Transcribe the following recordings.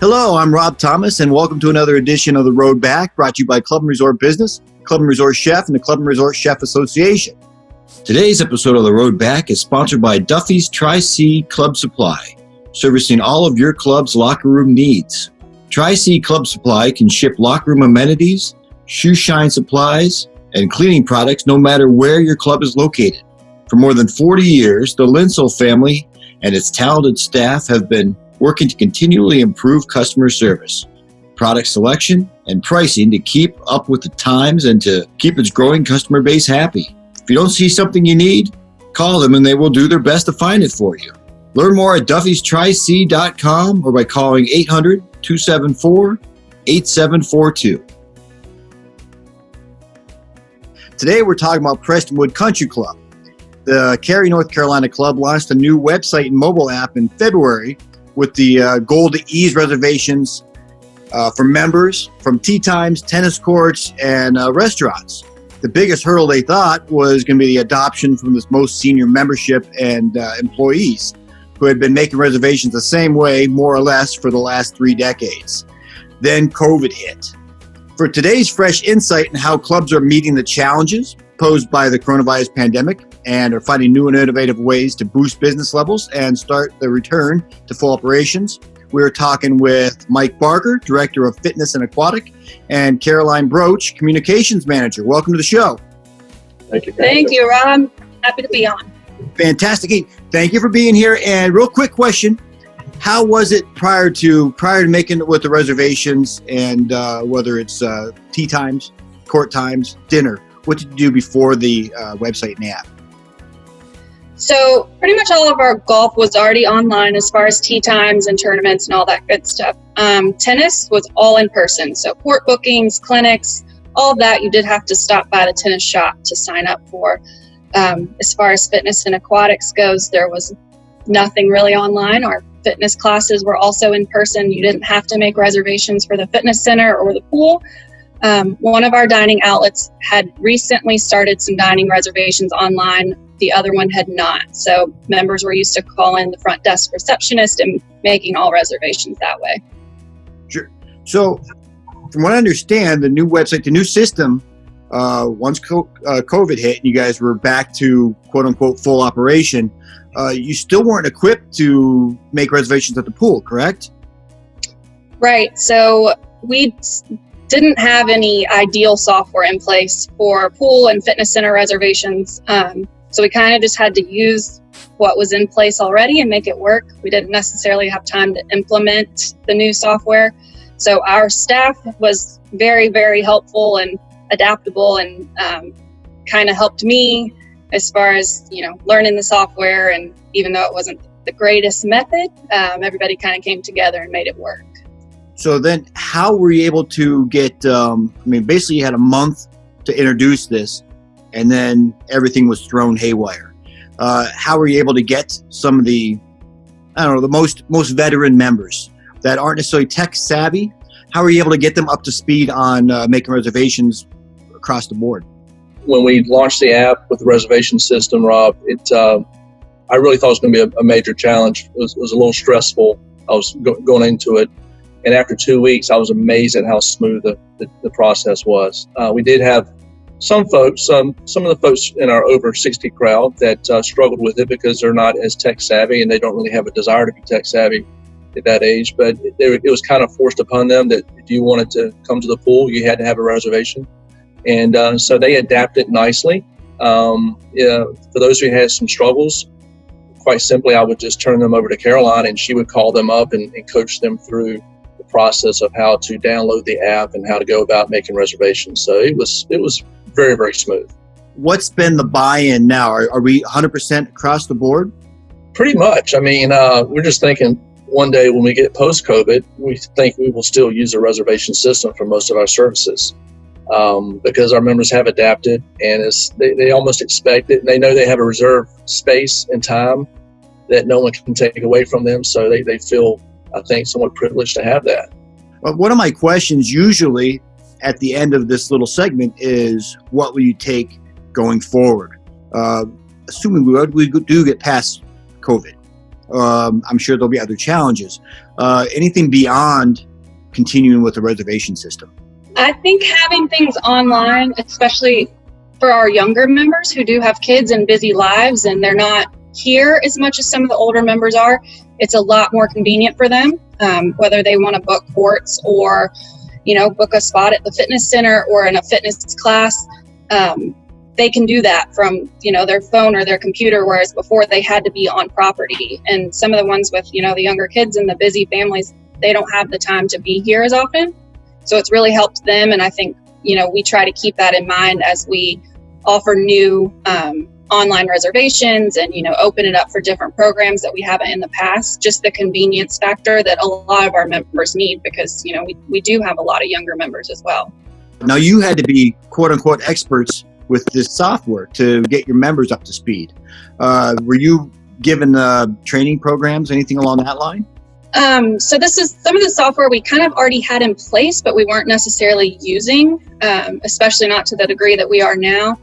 Hello, I'm Rob Thomas, and welcome to another edition of The Road Back, brought to you by Club and Resort Business, Club and Resort Chef, and the Club and Resort Chef Association. Today's episode of The Road Back is sponsored by Duffy's Tri-C Club Supply, servicing all of your club's locker room needs. Tri-C Club Supply can ship locker room amenities, shoe shine supplies, and cleaning products no matter where your club is located. For more than 40 years, the Linsell family and its talented staff have been working to continually improve customer service, product selection, and pricing to keep up with the times and to keep its growing customer base happy. If you don't see something you need, call them and they will do their best to find it for you. Learn more at duffystric.com or by calling 800-274-8742. Today we're talking about Prestonwood Country Club. The Cary, North Carolina club launched a new website and mobile app in February with the goal to ease reservations for members from tee times, tennis courts, and restaurants. The biggest hurdle they thought was going to be the adoption from this most senior membership and employees who had been making reservations the same way, more or less, for the last 3 decades. Then COVID hit. For today's fresh insight in how clubs are meeting the challenges posed by the coronavirus pandemic and are finding new and innovative ways to boost business levels and start the return to full operations, we're talking with Mike Barker, Director of Fitness and Aquatic, and Caroline Broach, Communications Manager. Welcome to the show. Thank you. Thank you, Rob. Happy to be on. Fantastic. Hey, thank you for being here. And real quick question. How was it prior to making it with the reservations and whether it's tee times, court times, dinner? What did you do before the website and app? So pretty much all of our golf was already online as far as tee times and tournaments and all that good stuff. Tennis was all in person. So court bookings, clinics, all of that you did have to stop by the tennis shop to sign up for. As far as fitness and aquatics goes, there was nothing really online. Our fitness classes were also in person. You didn't have to make reservations for the fitness center or the pool. One of our dining outlets had recently started some dining reservations online. The other one had not. So members were used to calling the front desk receptionist and making all reservations that way. Sure. So from what I understand, the new website, the new system, once COVID hit and you guys were back to quote unquote full operation, you still weren't equipped to make reservations at the pool, correct? Right. So we didn't have any ideal software in place for pool and fitness center reservations. So we kind of just had to use what was in place already and make it work. We didn't necessarily have time to implement the new software. So our staff was very, very helpful and adaptable and kind of helped me as far as, learning the software. And even though it wasn't the greatest method, everybody kind of came together and made it work. So then how were you able to get, basically you had a month to introduce this and then everything was thrown haywire. How were you able to get some of the most veteran members that aren't necessarily tech savvy? How were you able to get them up to speed on making reservations across the board? When we launched the app with the reservation system, Rob, I really thought it was going to be a major challenge. It was a little stressful. I was going into it. And after 2 weeks, I was amazed at how smooth the process was. We did have some folks, some of the folks in our over 60 crowd that struggled with it because they're not as tech savvy and they don't really have a desire to be tech savvy at that age. But it was kind of forced upon them that if you wanted to come to the pool, you had to have a reservation. And so they adapted nicely. For those who had some struggles, quite simply, I would just turn them over to Caroline and she would call them up and coach them through the process of how to download the app and how to go about making reservations. So it was very, very smooth. What's been the buy-in now? Are we 100% across the board? Pretty much. We're just thinking one day when we get post-COVID, we think we will still use a reservation system for most of our services because our members have adapted and they almost expect it. And they know they have a reserved space and time that no one can take away from them. So they feel, I think, somewhat privileged to have that. Well, one of my questions usually at the end of this little segment is, what will you take going forward? Assuming we do get past COVID I'm sure there'll be other challenges. Anything beyond continuing with the reservation system? I think having things online, especially for our younger members who do have kids and busy lives and they're not here as much as some of the older members are, it's a lot more convenient for them, whether they want to book courts or, book a spot at the fitness center or in a fitness class. They can do that from, their phone or their computer, whereas before they had to be on property. And some of the ones with, the younger kids and the busy families, they don't have the time to be here as often. So it's really helped them. And I think, we try to keep that in mind as we offer new online reservations and, open it up for different programs that we haven't in the past. Just the convenience factor that a lot of our members need because, we do have a lot of younger members as well. Now, you had to be quote unquote experts with this software to get your members up to speed. Were you given training programs, anything along that line? So this is some of the software we kind of already had in place, but we weren't necessarily using, especially not to the degree that we are now.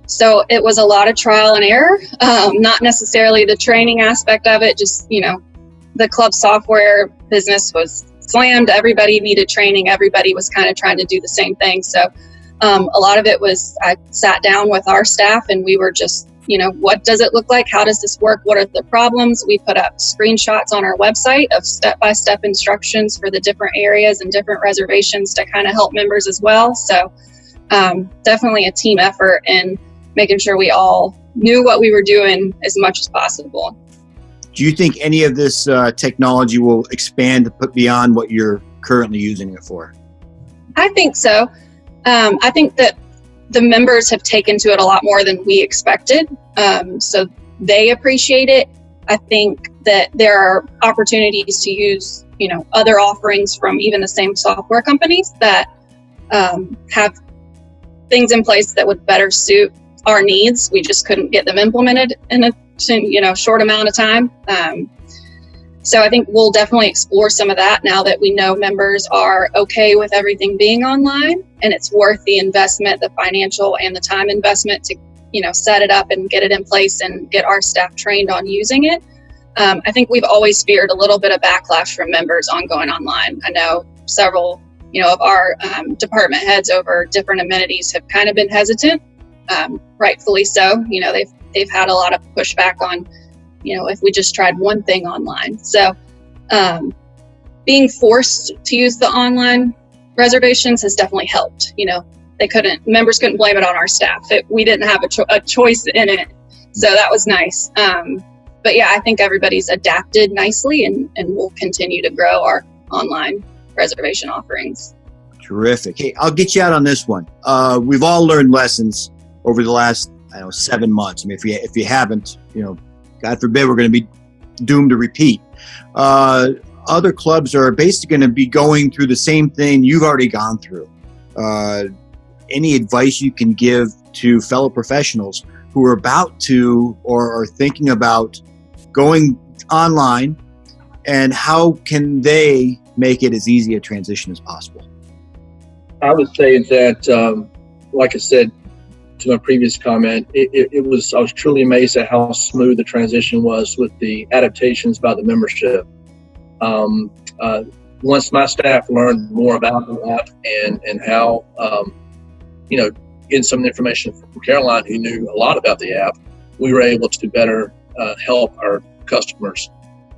So it was a lot of trial and error, not necessarily the training aspect of it, just, the club software business was slammed. Everybody needed training. Everybody was kind of trying to do the same thing. So a lot of it was I sat down with our staff and we were just, what does it look like? How does this work? What are the problems? We put up screenshots on our website of step-by-step instructions for the different areas and different reservations to kind of help members as well. So definitely a team effort and making sure we all knew what we were doing as much as possible. Do you think any of this technology will expand to put beyond what you're currently using it for? I think so. I think that the members have taken to it a lot more than we expected. So they appreciate it. I think that there are opportunities to use, other offerings from even the same software companies that have things in place that would better suit our needs. We just couldn't get them implemented in a short amount of time. So I think we'll definitely explore some of that now that we know members are okay with everything being online, and it's worth the investment, the financial and the time investment to, set it up and get it in place and get our staff trained on using it. I think we've always feared a little bit of backlash from members on going online. I know several, of our department heads over different amenities have kind of been hesitant, rightfully so. They've had a lot of pushback on, if we just tried one thing online. So being forced to use the online reservations has definitely helped. Members couldn't blame it on our staff. We didn't have a choice in it. So that was nice. But yeah, I think everybody's adapted nicely and we'll continue to grow our online reservation offerings. Terrific. Hey, I'll get you out on this one. We've all learned lessons over the last, 7 months. I mean, if you haven't, God forbid, we're going to be doomed to repeat. Other clubs are basically going to be going through the same thing you've already gone through. Any advice you can give to fellow professionals who are about to or are thinking about going online, and how can they make it as easy a transition as possible? I would say that, like I said, to my previous comment, I was truly amazed at how smooth the transition was with the adaptations by the membership. Once my staff learned more about the app and how, getting some information from Caroline, who knew a lot about the app, we were able to better help our customers.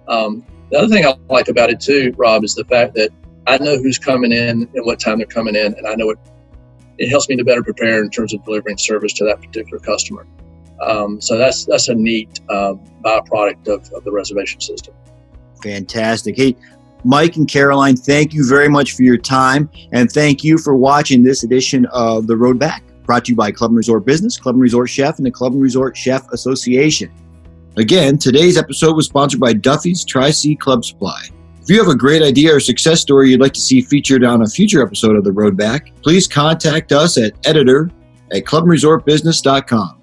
The other thing I like about it too, Rob, is the fact that I know who's coming in and what time they're coming in, and I know it helps me to better prepare in terms of delivering service to that particular customer. So that's a neat byproduct of the reservation system. Fantastic. Hey, Mike and Caroline, thank you very much for your time, and thank you for watching this edition of The Road Back, brought to you by Club and Resort Business, Club and Resort Chef, and the Club and Resort Chef Association. Again, today's episode was sponsored by Duffy's Tri-C Club Supply. If you have a great idea or success story you'd like to see featured on a future episode of The Road Back, please contact us at editor@clubandresortbusiness.com.